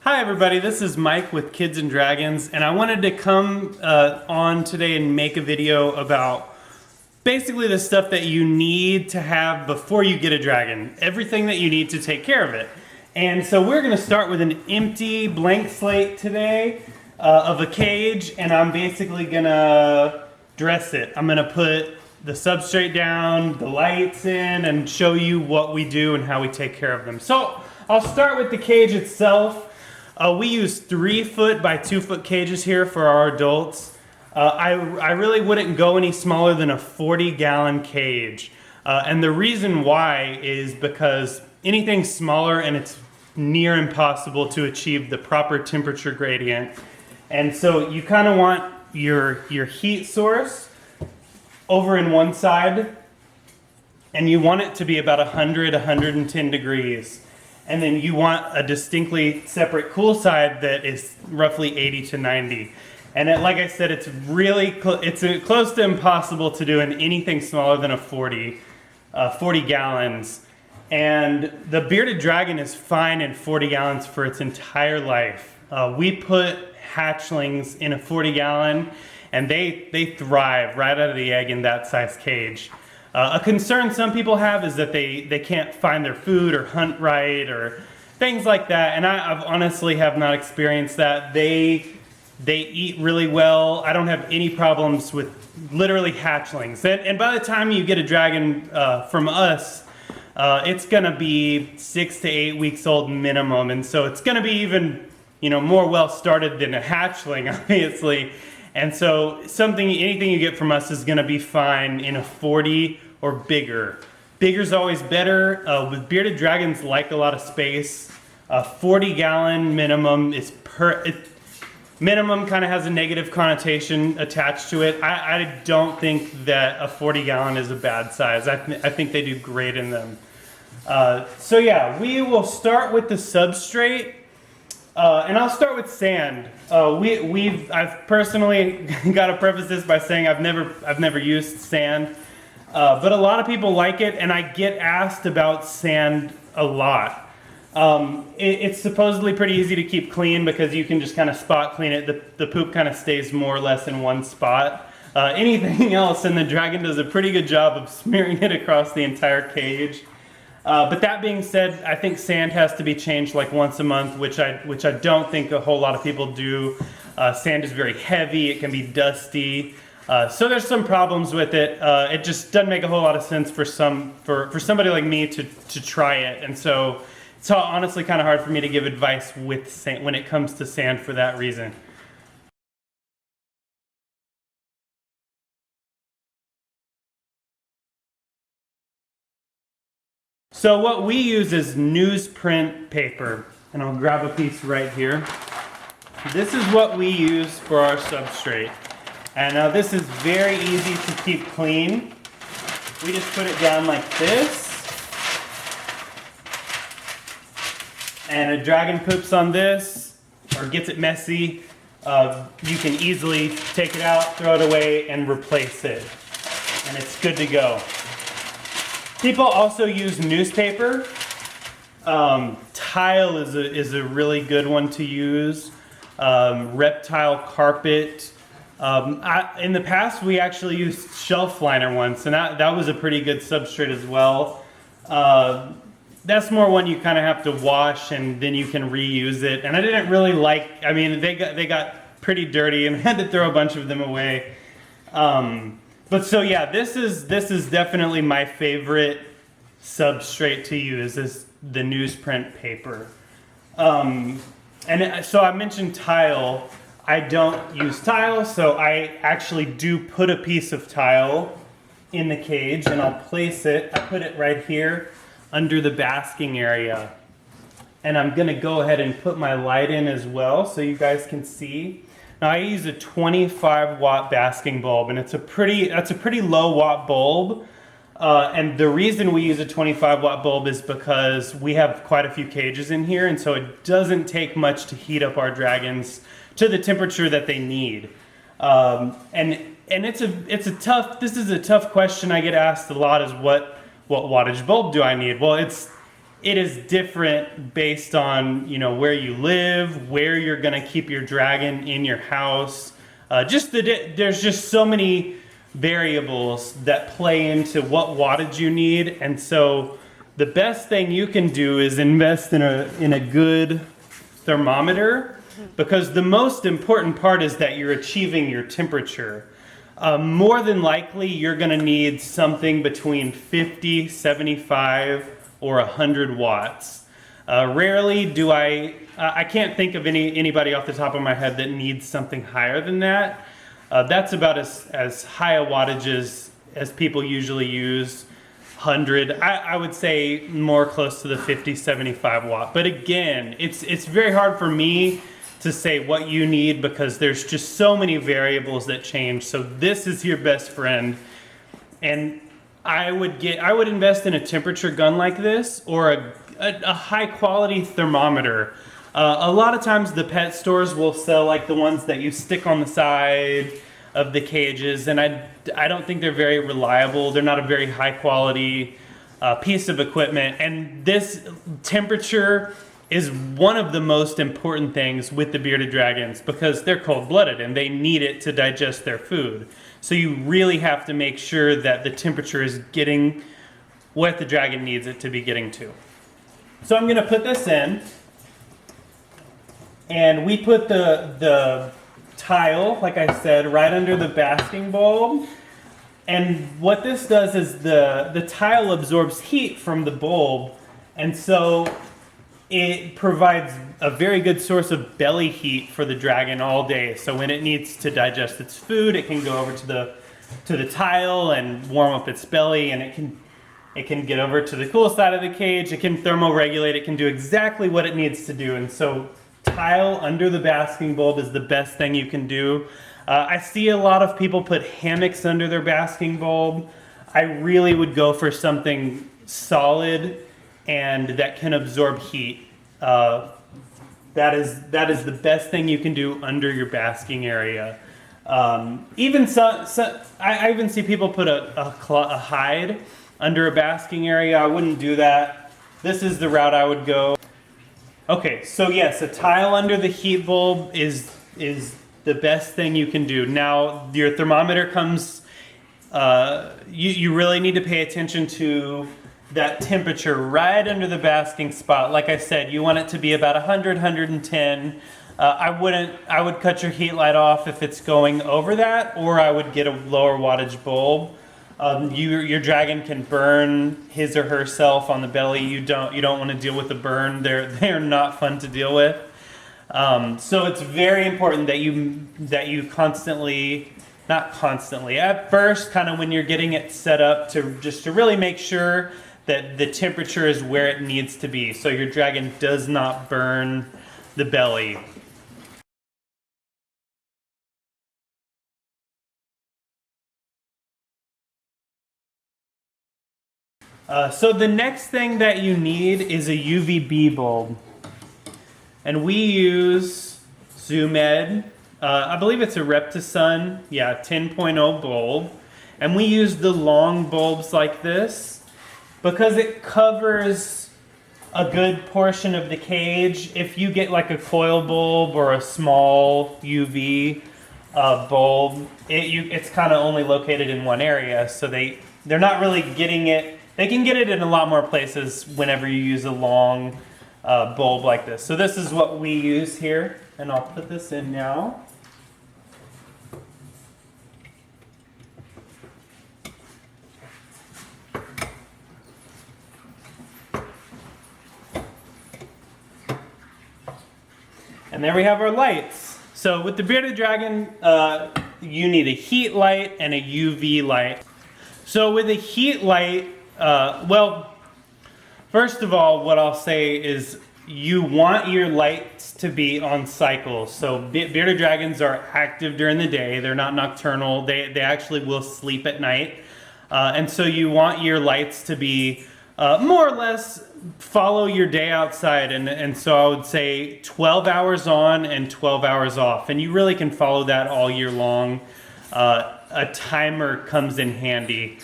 Hi everybody, this is Mike with Kids and Dragons, and I wanted to come on today and make a video about basically the stuff that you need to have before you get a dragon. Everything that you need to take care of it. And so we're going to start with an empty blank slate today of a cage, and I'm basically going to dress it. I'm going to put the substrate down, the lights in, and show you what we do and how we take care of them. So I'll start with the cage itself. We use 3-foot by 2-foot cages here for our adults. I really wouldn't go any smaller than a 40-gallon cage. And the reason why is because anything smaller and it's near impossible to achieve the proper temperature gradient. And so you kind of want your heat source over in one side, and you want it to be about 100, 110 degrees. And then you want a distinctly separate cool side that is roughly 80 to 90. And like I said, it's really close to impossible to do in anything smaller than a 40 gallons. And the bearded dragon is fine in 40 gallons for its entire life. We put hatchlings in a 40 gallon and they thrive right out of the egg in that size cage. A concern some people have is that they can't find their food or hunt right or things like that, and I've honestly have not experienced that. They eat really well. I don't have any problems with literally hatchlings. And by the time you get a dragon from us, it's gonna be 6 to 8 weeks old minimum, and so it's gonna be even more well started than a hatchling, obviously. And so anything you get from us is gonna be fine in a 40 or bigger. Bigger's always better. With bearded dragons, like a lot of space. 40-gallon minimum is minimum kind of has a negative connotation attached to it. I don't think that a 40-gallon is a bad size. I think they do great in them. So yeah, we will start with the substrate. And I'll start with sand. I've personally got to preface this by saying I've never used sand, but a lot of people like it, and I get asked about sand a lot. It's supposedly pretty easy to keep clean because you can just kind of spot clean it. The poop kind of stays more or less in one spot. Anything else, and the dragon does a pretty good job of smearing it across the entire cage. But that being said, I think sand has to be changed like once a month, which I don't think a whole lot of people do. Sand is very heavy, it can be dusty, so there's some problems with it. It just doesn't make a whole lot of sense for somebody like me to try it, and so it's honestly kind of hard for me to give advice with sand when it comes to sand for that reason. So what we use is newsprint paper, and I'll grab a piece right here. This is what we use for our substrate. And now this is very easy to keep clean. We just put it down like this. And a dragon poops on this, or gets it messy, you can easily take it out, throw it away, and replace it. And it's good to go. People also use newspaper. Tile is a really good one to use. Reptile carpet. In the past, we actually used shelf liner once, and that was a pretty good substrate as well. That's more one you kind of have to wash, and then you can reuse it. And I didn't really like. I mean, they got pretty dirty, and I had to throw a bunch of them away. But so yeah, this is definitely my favorite substrate to use, is the newsprint paper. And so I mentioned tile. I don't use tile, so I actually do put a piece of tile in the cage, and I'll place it. I put it right here under the basking area. And I'm gonna go ahead and put my light in as well so you guys can see. Now I use a 25-watt basking bulb, and that's a pretty low watt bulb. And the reason we use a 25-watt bulb is because we have quite a few cages in here, and so it doesn't take much to heat up our dragons to the temperature that they need. And this is a tough question I get asked a lot, is what wattage bulb do I need? Well, it is different based on, you know, where you live, where you're gonna keep your dragon in your house. There's just so many variables that play into what wattage you need, and so the best thing you can do is invest in a good thermometer, because the most important part is that you're achieving your temperature. More than likely, you're going to need something between 50, 75, or 100 watts. Rarely do I can't think of anybody off the top of my head that needs something higher than that. That's about as high a wattage as people usually use. 100, I would say more close to the 50, 75 watt. But again, it's very hard for me to say what you need, because there's just so many variables that change. So this is your best friend. And I would invest in a temperature gun like this, or a high quality thermometer. A lot of times the pet stores will sell like the ones that you stick on the side of the cages, and I don't think they're very reliable. They're not a very high quality piece of equipment, and this temperature is one of the most important things with the bearded dragons, because they're cold-blooded and they need it to digest their food. So you really have to make sure that the temperature is getting what the dragon needs it to be getting to. So I'm going to put this in, and we put the tile, like I said, right under the basking bulb. And what this does is the tile absorbs heat from the bulb, and so it provides a very good source of belly heat for the dragon all day. So when it needs to digest its food, it can go over to the tile and warm up its belly, and it can get over to the cool side of the cage. It can thermoregulate. It can do exactly what it needs to do. And so tile under the basking bulb is the best thing you can do. I see a lot of people put hammocks under their basking bulb. I really would go for something solid and that can absorb heat. That is the best thing you can do under your basking area. I even see people put a hide under a basking area. I wouldn't do that. This is the route I would go. Okay, so yes, a tile under the heat bulb is the best thing you can do. Now, your thermometer comes, you really need to pay attention to that temperature right under the basking spot. Like I said, you want it to be about 100, 110. I would cut your heat light off if it's going over that, or I would get a lower wattage bulb. Your dragon can burn his or herself on the belly. You don't want to deal with the burn. They're not fun to deal with. So it's very important that you constantly, not constantly, at first, kind of when you're getting it set up, to really make sure that the temperature is where it needs to be, so your dragon does not burn the belly. So the next thing that you need is a UVB bulb. And we use Zoom Ed. I believe it's a Reptisun, 10.0 bulb. And we use the long bulbs like this because it covers a good portion of the cage. If you get like a coil bulb or a small UV bulb, it's kind of only located in one area, so they're not really getting it. They can get it in a lot more places whenever you use a long bulb like this. So this is what we use here, and I'll put this in now. And there we have our lights. So with the bearded dragon, you need a heat light and a UV light. So with a heat light, well, first of all, what I'll say is you want your lights to be on cycles. So bearded dragons are active during the day. They're not nocturnal. They actually will sleep at night. And so you want your lights to be more or less follow your day outside. And so I would say 12 hours on and 12 hours off. And you really can follow that all year long. A timer comes in handy.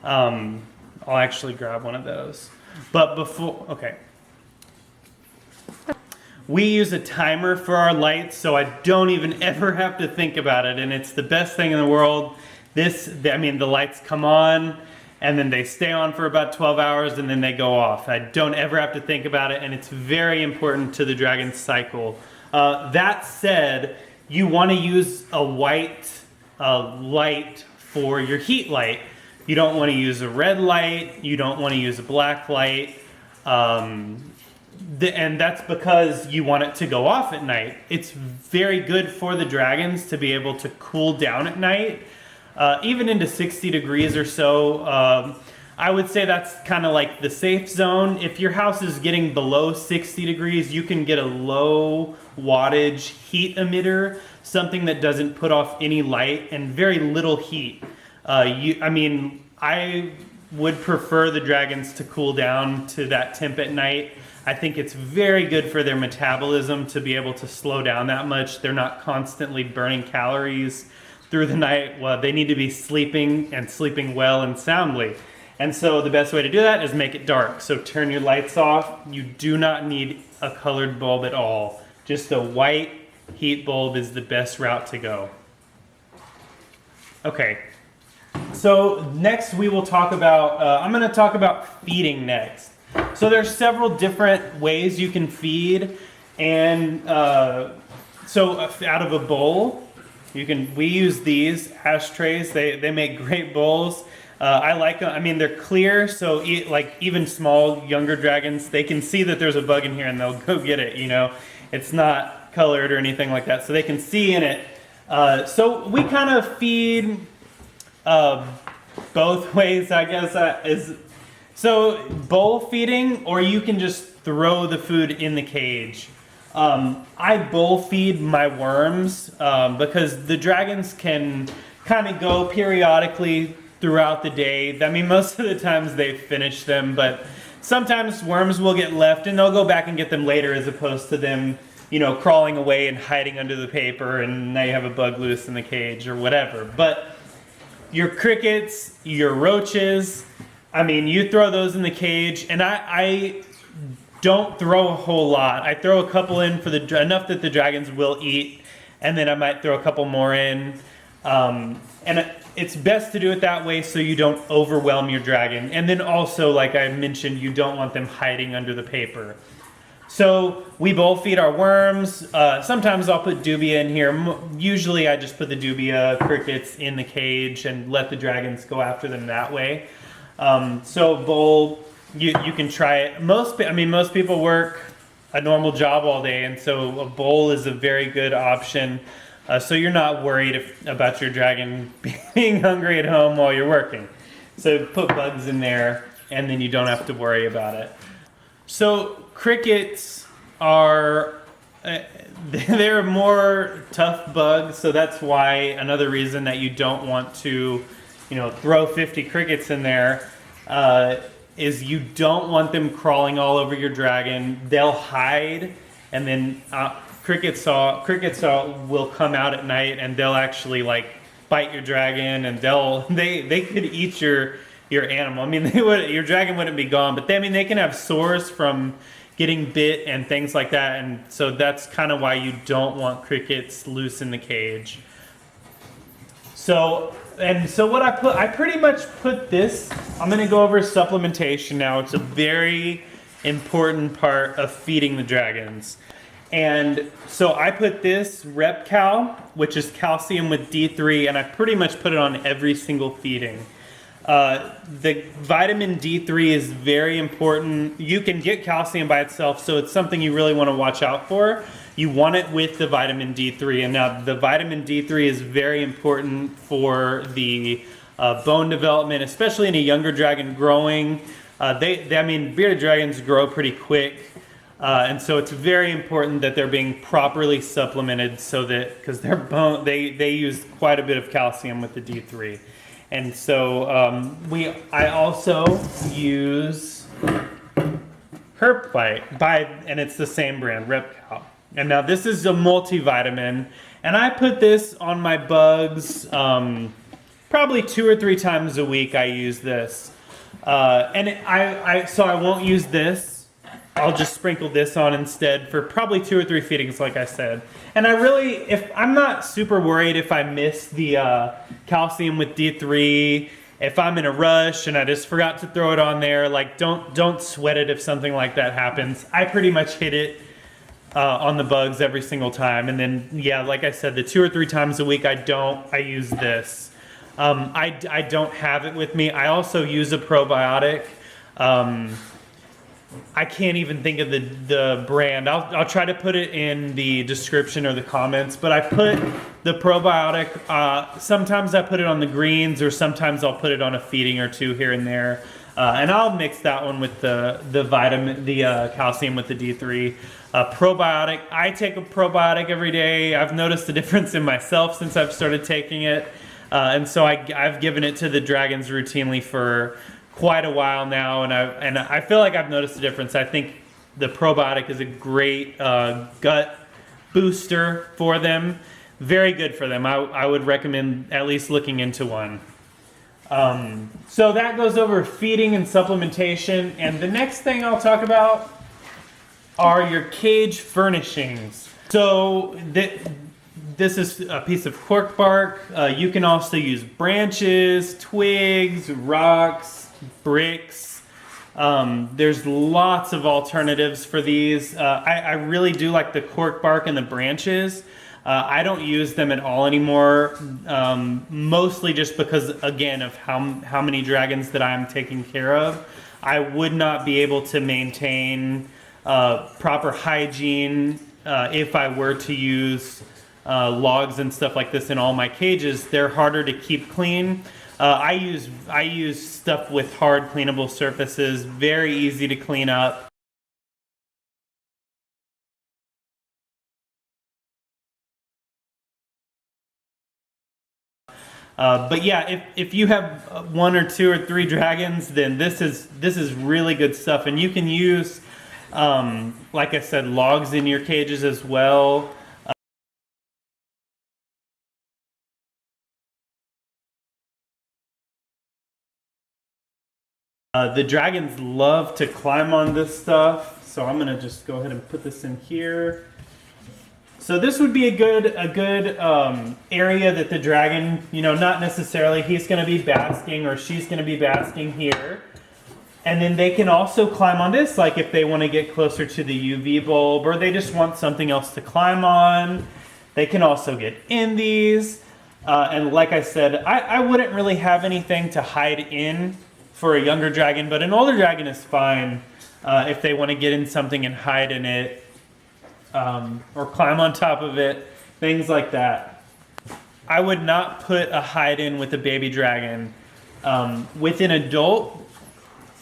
I'll actually grab one of those. But before, okay. We use a timer for our lights, so I don't even ever have to think about it, and it's the best thing in the world. I mean, the lights come on, and then they stay on for about 12 hours, and then they go off. I don't ever have to think about it, and it's very important to the dragon's cycle. That said, you want to use a white light for your heat light. You don't want to use a red light. You don't want to use a black light. And that's because you want it to go off at night. It's very good for the dragons to be able to cool down at night, even into 60 degrees or so. I would say that's kind of like the safe zone. If your house is getting below 60 degrees, you can get a low wattage heat emitter, something that doesn't put off any light and very little heat. I would prefer the dragons to cool down to that temp at night. I think it's very good for their metabolism to be able to slow down that much. They're not constantly burning calories through the night. Well, they need to be sleeping and sleeping well and soundly. And so the best way to do that is make it dark. So turn your lights off. You do not need a colored bulb at all. Just a white heat bulb is the best route to go. Okay, so next we will talk about, I'm going to talk about feeding next. So there's several different ways you can feed, and so out of a bowl, we use these ashtrays. They make great bowls. I like them. I mean, they're clear, so like even small, younger dragons, they can see that there's a bug in here and they'll go get it, you know. It's not colored or anything like that, so they can see in it. So we kind of feed both ways, I guess. So bowl feeding, or you can just throw the food in the cage. I bowl feed my worms because the dragons can kind of go periodically throughout the day. I mean, most of the times they finish them, but sometimes worms will get left and they'll go back and get them later, as opposed to them, you know, crawling away and hiding under the paper, and now you have a bug loose in the cage or whatever. But your crickets, your roaches, I mean, you throw those in the cage, and I don't throw a whole lot. I throw a couple in for enough that the dragons will eat, and then I might throw a couple more in. And it's best to do it that way so you don't overwhelm your dragon. And then also, like I mentioned, you don't want them hiding under the paper. So we bowl feed our worms. Sometimes I'll put dubia in here. Usually I just put the dubia crickets in the cage and let the dragons go after them that way. So bowl, you can try it. Most people work a normal job all day, and so a bowl is a very good option. So you're not worried about your dragon being hungry at home while you're working. So put bugs in there, and then you don't have to worry about it. So crickets are, they're more tough bugs, so that's why another reason that you don't want to, you know, throw 50 crickets in there is you don't want them crawling all over your dragon. They'll hide, and then crickets will come out at night, and they'll actually like bite your dragon, and they could eat your animal. I mean, your dragon wouldn't be gone, but they can have sores from getting bit and things like that, and so that's kind of why you don't want crickets loose in the cage. So what I pretty much put this, I'm going to go over supplementation now. It's a very important part of feeding the dragons. And so I put this Rep Cal, which is calcium with D3, and I pretty much put it on every single feeding. The vitamin D3 is very important. You can get calcium by itself, so it's something you really want to watch out for. You want it with the vitamin D3, and now the vitamin D3 is very important for the bone development, especially in a younger dragon growing. Bearded dragons grow pretty quick, and so it's very important that they're being properly supplemented, so that because their bone, they use quite a bit of calcium with the D3. And so I also use Herpvite and it's the same brand, RepCal. And now this is a multivitamin, and I put this on my bugs probably 2 or 3 times a week. I use this, so I won't use this I'll just sprinkle this on instead for probably 2 or 3 feedings, like I said. And if I'm not super worried if I miss the calcium with D3, if I'm in a rush and I just forgot to throw it on there, like don't sweat it if something like that happens. I pretty much hit it on the bugs every single time. And then, yeah, like I said, the 2 or 3 times a week I use this. I don't have it with me. I also use a probiotic. I can't even think of the brand. I'll try to put it in the description or the comments, but I put the probiotic, sometimes I put it on the greens, or sometimes I'll put it on a feeding or 2 here and there. And I'll mix that one with the calcium with the D3. Probiotic, I take a probiotic every day. I've noticed a difference in myself since I've started taking it. And so I've given it to the dragons routinely for quite a while now, and I feel like I've noticed a difference. I think the probiotic is a great gut booster for them. Very good for them. I would recommend at least looking into one. So that goes over feeding and supplementation, and the next thing I'll talk about are your cage furnishings. So this is a piece of cork bark. You can also use branches, twigs, rocks, bricks. There's lots of alternatives for these. I really do like the cork bark and the branches. I don't use them at all anymore, mostly just because, again, of how many dragons that I'm taking care of. I would not be able to maintain proper hygiene if I were to use logs and stuff like this in all my cages. They're harder to keep clean. I use stuff with hard cleanable surfaces, very easy to clean up. But yeah, if you have 1 or 2 or 3 dragons, then this is really good stuff, and you can use, like I said, logs in your cages as well. The dragons love to climb on this stuff, so I'm gonna just go ahead and put this in here. So this would be a good area that the dragon, not necessarily he's going to be basking or she's going to be basking here. And then they can also climb on this, like if they want to get closer to the UV bulb or they just want something else to climb on. They can also get in these. And like I said, I wouldn't really have anything to hide in for a younger dragon, but an older dragon is fine if they want to get in something and hide in it. Or climb on top of it, things like that. I would not put a hide in with a baby dragon. With an adult,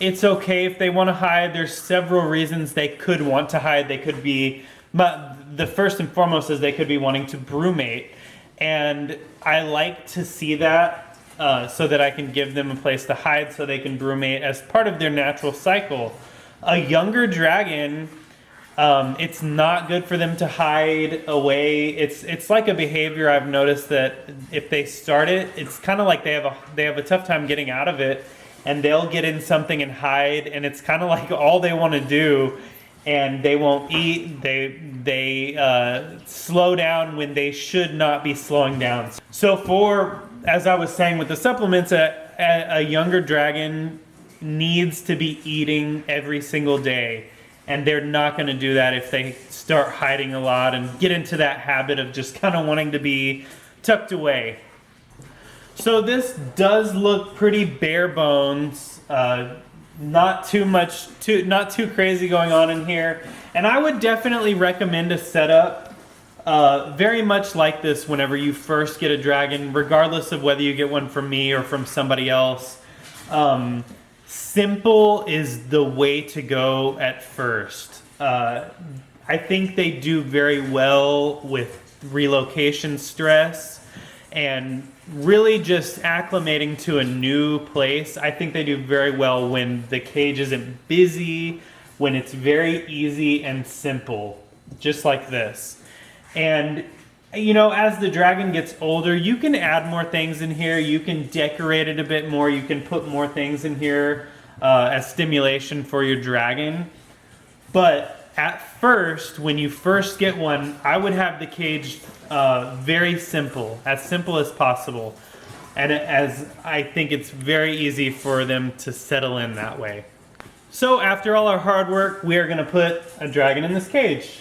it's okay if they want to hide. There's several reasons they could want to hide. They could be, but the first and foremost is they could be wanting to brumate. And I like to see that so that I can give them a place to hide so they can brumate as part of their natural cycle. A younger dragon, it's not good for them to hide away. It's like a behavior I've noticed that if they start it, it's kind of like they have a tough time getting out of it, and they'll get in something and hide, and it's kind of like all they want to do, and they won't eat. They slow down when they should not be slowing down. So as I was saying with the supplements, a younger dragon needs to be eating every single day. And they're not going to do that if they start hiding a lot and get into that habit of just kind of wanting to be tucked away. So this does look pretty bare bones. Not too crazy going on in here. And I would definitely recommend a setup very much like this whenever you first get a dragon, regardless of whether you get one from me or from somebody else. Simple is the way to go at first. I think they do very well with relocation stress and really just acclimating to a new place. I think they do very well when the cage isn't busy, when it's very easy and simple, just like this. And as the dragon gets older, you can add more things in here. You can decorate it a bit more. You can put more things in here as stimulation for your dragon. But at first, when you first get one, I would have the cage very simple as possible. And as I think it's very easy for them to settle in that way. So after all our hard work, we are going to put a dragon in this cage.